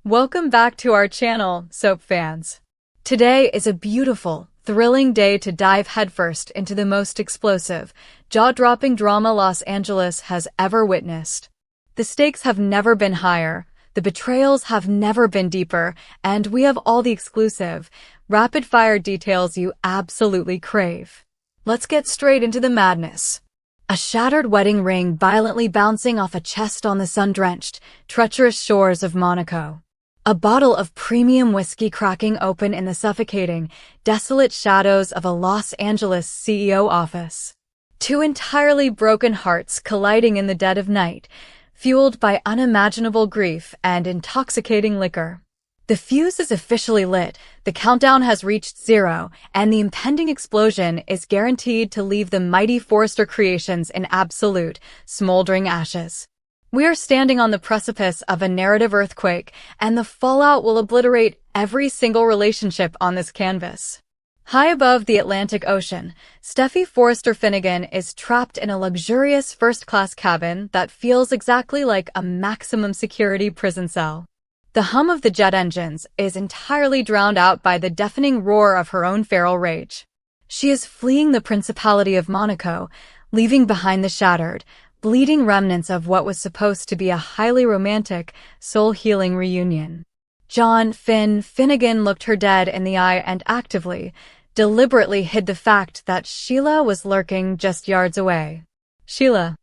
Welcome back to our channel, soap fans. Today is a beautiful, thrilling day to dive headfirst into the most explosive, jaw-dropping drama Los Angeles has ever witnessed. The stakes have never been higher, the betrayals have never been deeper, and we have all the exclusive, rapid-fire details you absolutely crave. Let's get straight into the madness. A shattered wedding ring violently bouncing off a chest on the sun-drenched, treacherous shores of Monaco. A bottle of premium whiskey cracking open in the suffocating, desolate shadows of a Los Angeles CEO office. Two entirely broken hearts colliding in the dead of night, fueled by unimaginable grief and intoxicating liquor. The fuse is officially lit, the countdown has reached 0, and the impending explosion is guaranteed to leave the mighty Forrester creations in absolute, smoldering ashes. We are standing on the precipice of a narrative earthquake, and the fallout will obliterate every single relationship on this canvas. High above the Atlantic Ocean, Steffy Forrester Finnegan is trapped in a luxurious first-class cabin that feels exactly like a maximum security prison cell. The hum of the jet engines is entirely drowned out by the deafening roar of her own feral rage. She is fleeing the Principality of Monaco, leaving behind the shattered, bleeding remnants of what was supposed to be a highly romantic, soul-healing reunion. John Finnegan looked her dead in the eye and actively, deliberately hid the fact that Sheila was lurking just yards away. Sheila,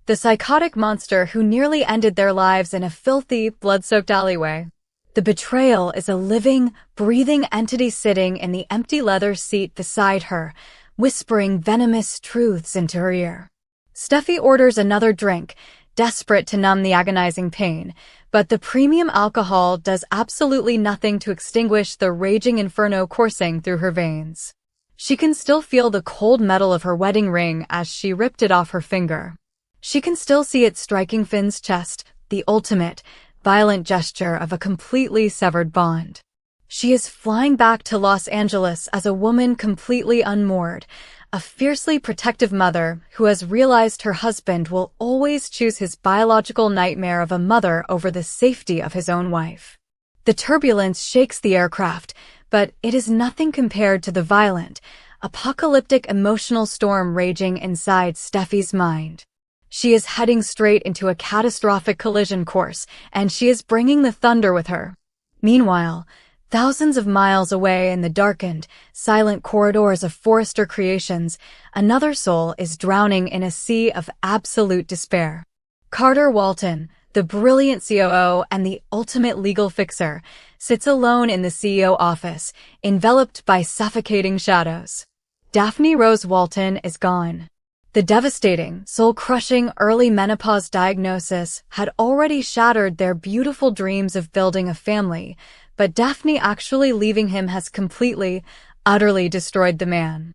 the psychotic monster who nearly ended their lives in a filthy, blood-soaked alleyway. The betrayal is a living, breathing entity sitting in the empty leather seat beside her, whispering venomous truths into her ear. Steffy orders another drink, desperate to numb the agonizing pain, but the premium alcohol does absolutely nothing to extinguish the raging inferno coursing through her veins. She can still feel the cold metal of her wedding ring as she ripped it off her finger. She can still see it striking Finn's chest, the ultimate, violent gesture of a completely severed bond. She is flying back to Los Angeles as a woman completely unmoored, a fiercely protective mother who has realized her husband will always choose his biological nightmare of a mother over the safety of his own wife. The turbulence shakes the aircraft, but it is nothing compared to the violent, apocalyptic emotional storm raging inside Steffy's mind. She is heading straight into a catastrophic collision course, and she is bringing the thunder with her. Meanwhile, thousands of miles away in the darkened, silent corridors of Forrester Creations, another soul is drowning in a sea of absolute despair. Carter Walton, the brilliant COO and the ultimate legal fixer, sits alone in the CEO office, enveloped by suffocating shadows. Daphne Rose Walton is gone. The devastating, soul-crushing early menopause diagnosis had already shattered their beautiful dreams of building a family, but Daphne actually leaving him has completely, utterly destroyed the man.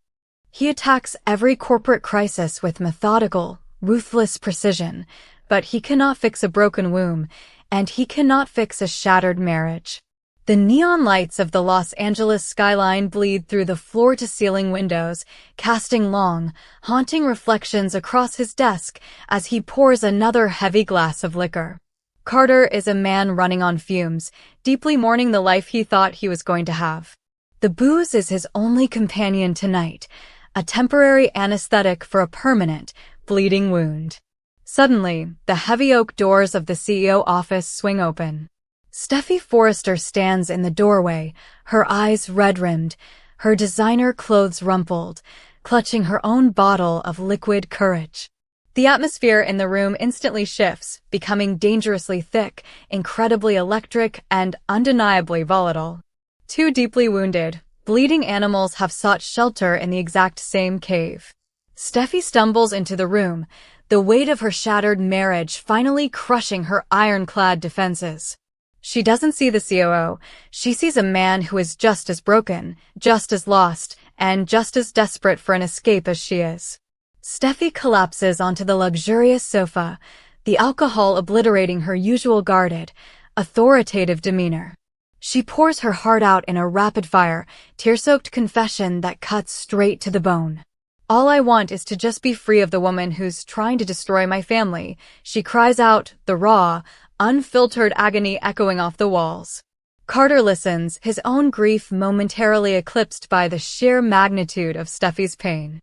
He attacks every corporate crisis with methodical, ruthless precision, but he cannot fix a broken womb, and he cannot fix a shattered marriage. The neon lights of the Los Angeles skyline bleed through the floor-to-ceiling windows, casting long, haunting reflections across his desk as he pours another heavy glass of liquor. Carter is a man running on fumes, deeply mourning the life he thought he was going to have. The booze is his only companion tonight, a temporary anesthetic for a permanent, bleeding wound. Suddenly, the heavy oak doors of the CEO office swing open. Steffy Forrester stands in the doorway, her eyes red-rimmed, her designer clothes rumpled, clutching her own bottle of liquid courage. The atmosphere in the room instantly shifts, becoming dangerously thick, incredibly electric, and undeniably volatile. Two deeply wounded, bleeding animals have sought shelter in the exact same cave. Steffy stumbles into the room, the weight of her shattered marriage finally crushing her ironclad defenses. She doesn't see the COO, she sees a man who is just as broken, just as lost, and just as desperate for an escape as she is. Steffy collapses onto the luxurious sofa, the alcohol obliterating her usual guarded, authoritative demeanor. She pours her heart out in a rapid-fire, tear-soaked confession that cuts straight to the bone. All I want is to just be free of the woman who's trying to destroy my family, she cries out, the raw, unfiltered agony echoing off the walls. Carter listens, his own grief momentarily eclipsed by the sheer magnitude of Steffi's pain.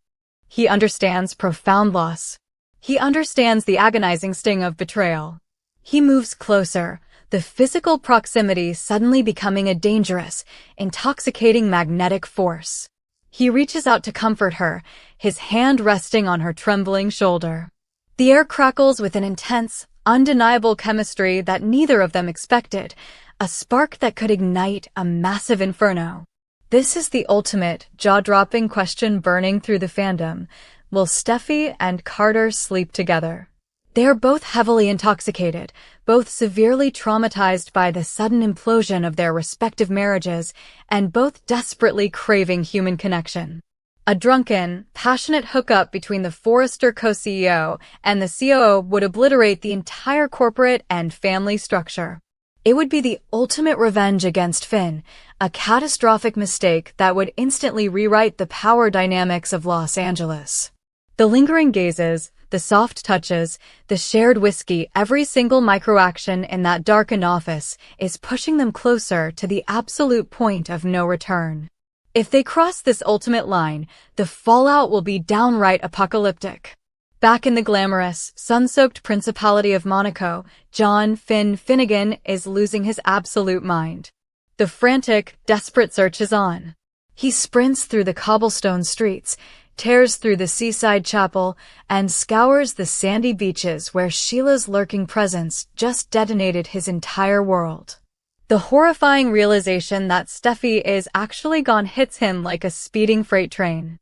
He understands profound loss. He understands the agonizing sting of betrayal. He moves closer, the physical proximity suddenly becoming a dangerous, intoxicating magnetic force. He reaches out to comfort her, his hand resting on her trembling shoulder. The air crackles with an intense, undeniable chemistry that neither of them expected, a spark that could ignite a massive inferno. This is the ultimate, jaw-dropping question burning through the fandom. Will Steffi and Carter sleep together? They are both heavily intoxicated, both severely traumatized by the sudden implosion of their respective marriages, and both desperately craving human connection. A drunken, passionate hookup between the Forrester co-CEO and the COO would obliterate the entire corporate and family structure. It would be the ultimate revenge against Finn, a catastrophic mistake that would instantly rewrite the power dynamics of Los Angeles. The lingering gazes, the soft touches, the shared whiskey, every single microaction in that darkened office is pushing them closer to the absolute point of no return. If they cross this ultimate line, the fallout will be downright apocalyptic. Back in the glamorous, sun-soaked Principality of Monaco, John Finn Finnegan is losing his absolute mind. The frantic, desperate search is on. He sprints through the cobblestone streets, tears through the seaside chapel, and scours the sandy beaches where Sheila's lurking presence just detonated his entire world. The horrifying realization that Steffi is actually gone hits him like a speeding freight train.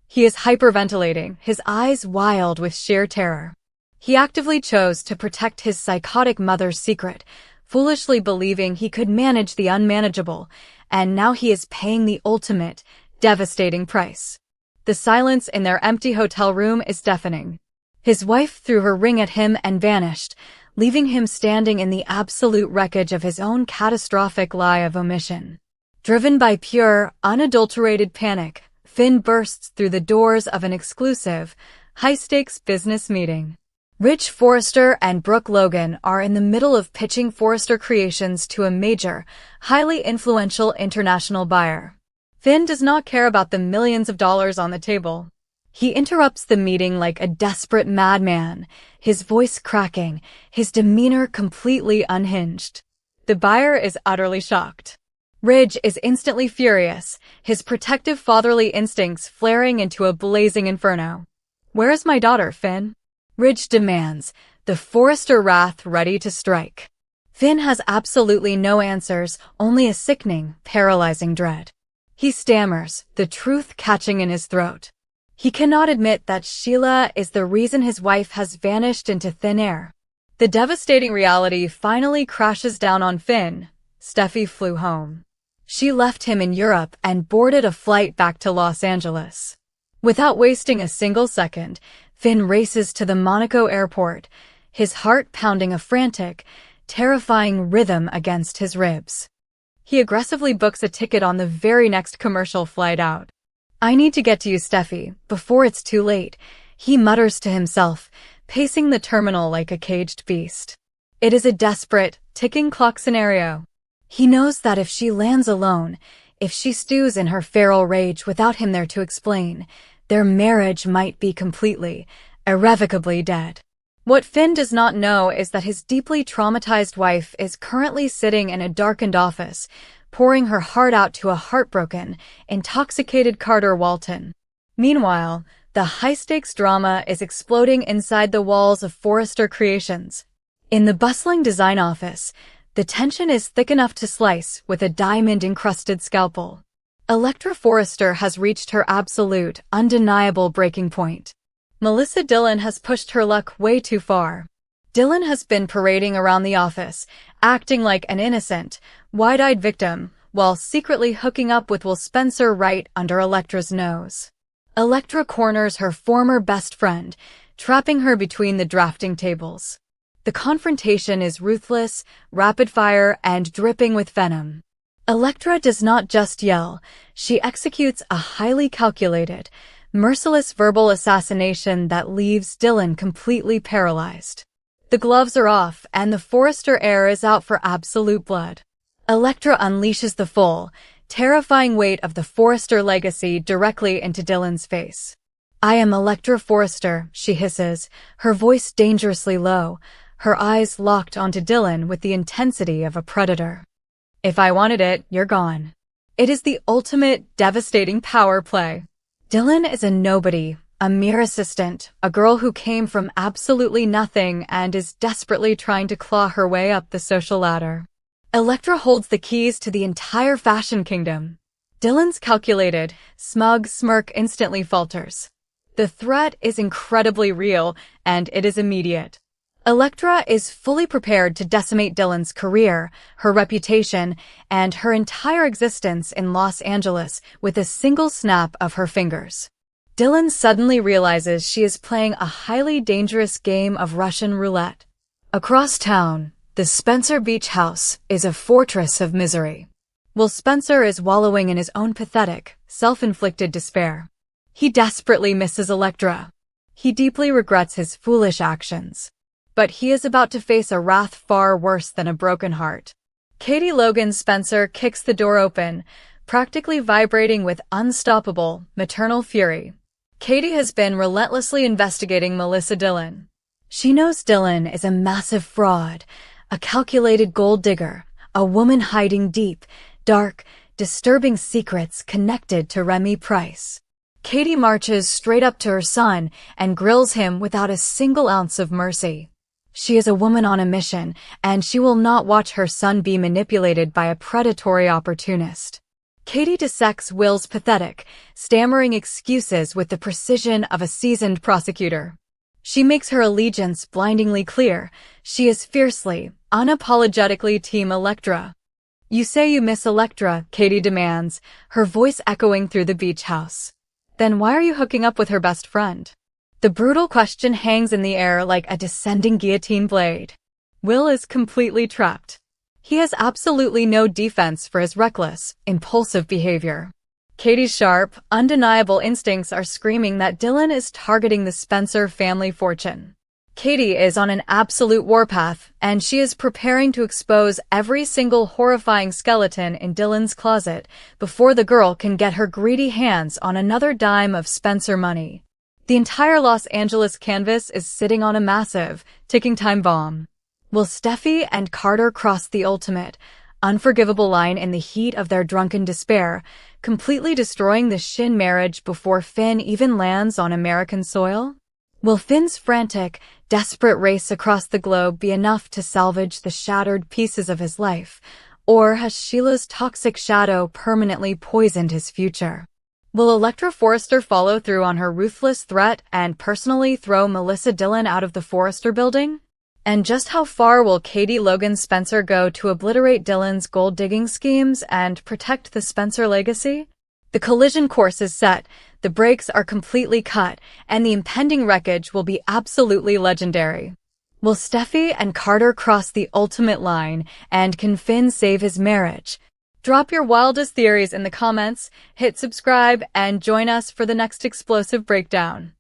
He is hyperventilating, his eyes wild with sheer terror. He actively chose to protect his psychotic mother's secret, foolishly believing he could manage the unmanageable, and now he is paying the ultimate, devastating price. The silence in their empty hotel room is deafening. His wife threw her ring at him and vanished, leaving him standing in the absolute wreckage of his own catastrophic lie of omission. Driven by pure, unadulterated panic, Finn bursts through the doors of an exclusive, high-stakes business meeting. Rich Forrester and Brooke Logan are in the middle of pitching Forrester Creations to a major, highly influential international buyer. Finn does not care about the millions of dollars on the table. He interrupts the meeting like a desperate madman, his voice cracking, his demeanor completely unhinged. The buyer is utterly shocked. Ridge is instantly furious, his protective fatherly instincts flaring into a blazing inferno. "Where is my daughter, Finn?" Ridge demands, the Forrester wrath ready to strike. Finn has absolutely no answers, only a sickening, paralyzing dread. He stammers, the truth catching in his throat. He cannot admit that Sheila is the reason his wife has vanished into thin air. The devastating reality finally crashes down on Finn. Steffi flew home. She left him in Europe and boarded a flight back to Los Angeles. Without wasting a single second, Finn races to the Monaco airport, his heart pounding a frantic, terrifying rhythm against his ribs. He aggressively books a ticket on the very next commercial flight out. "I need to get to you, Steffi, before it's too late," he mutters to himself, pacing the terminal like a caged beast. It is a desperate, ticking clock scenario. He knows that if she lands alone, if she stews in her feral rage without him there to explain, their marriage might be completely, irrevocably dead. What Finn does not know is that his deeply traumatized wife is currently sitting in a darkened office, pouring her heart out to a heartbroken, intoxicated Carter Walton. Meanwhile, the high-stakes drama is exploding inside the walls of Forrester Creations. In the bustling design office, the tension is thick enough to slice with a diamond-encrusted scalpel. Electra Forrester has reached her absolute, undeniable breaking point. Melissa Dillon has pushed her luck way too far. Dillon has been parading around the office, acting like an innocent, wide-eyed victim, while secretly hooking up with Will Spencer right under Electra's nose. Electra corners her former best friend, trapping her between the drafting tables. The confrontation is ruthless, rapid-fire, and dripping with venom. Electra does not just yell, she executes a highly calculated, merciless verbal assassination that leaves Dillon completely paralyzed. The gloves are off, and the Forrester heir is out for absolute blood. Elektra unleashes the full, terrifying weight of the Forrester legacy directly into Dylan's face. "I am Elektra Forrester," she hisses, her voice dangerously low, her eyes locked onto Dylan with the intensity of a predator. "If I wanted it, you're gone." It is the ultimate, devastating power play. Dylan is a nobody, a mere assistant, a girl who came from absolutely nothing and is desperately trying to claw her way up the social ladder. Elektra holds the keys to the entire fashion kingdom. Dylan's calculated, smug smirk instantly falters. The threat is incredibly real, and it is immediate. Elektra is fully prepared to decimate Dylan's career, her reputation, and her entire existence in Los Angeles with a single snap of her fingers. Dylan suddenly realizes she is playing a highly dangerous game of Russian roulette. Across town, the Spencer Beach house is a fortress of misery. While Spencer is wallowing in his own pathetic, self-inflicted despair, he desperately misses Elektra. He deeply regrets his foolish actions. But he is about to face a wrath far worse than a broken heart. Katie Logan Spencer kicks the door open, practically vibrating with unstoppable, maternal fury. Katie has been relentlessly investigating Melissa Dylan. She knows Dylan is a massive fraud, a calculated gold digger, a woman hiding deep, dark, disturbing secrets connected to Remy Price. Katie marches straight up to her son and grills him without a single ounce of mercy. She is a woman on a mission, and she will not watch her son be manipulated by a predatory opportunist. Katie dissects Will's pathetic, stammering excuses with the precision of a seasoned prosecutor. She makes her allegiance blindingly clear. She is fiercely, unapologetically Team Elektra. "You say you miss Elektra," Katie demands, her voice echoing through the beach house. "Then why are you hooking up with her best friend?" The brutal question hangs in the air like a descending guillotine blade. Will is completely trapped. He has absolutely no defense for his reckless, impulsive behavior. Katie's sharp, undeniable instincts are screaming that Dylan is targeting the Spencer family fortune. Katie is on an absolute warpath, and she is preparing to expose every single horrifying skeleton in Dylan's closet before the girl can get her greedy hands on another dime of Spencer money. The entire Los Angeles canvas is sitting on a massive, ticking time bomb. Will Steffi and Carter cross the ultimate, unforgivable line in the heat of their drunken despair, completely destroying the Shin marriage before Finn even lands on American soil? Will Finn's frantic, desperate race across the globe be enough to salvage the shattered pieces of his life, or has Sheila's toxic shadow permanently poisoned his future? Will Elektra Forrester follow through on her ruthless threat and personally throw Melissa Dylan out of the Forrester building? And just how far will Katie Logan Spencer go to obliterate Dylan's gold-digging schemes and protect the Spencer legacy? The collision course is set, the brakes are completely cut, and the impending wreckage will be absolutely legendary. Will Steffi and Carter cross the ultimate line, and can Finn save his marriage? Drop your wildest theories in the comments, hit subscribe, and join us for the next explosive breakdown.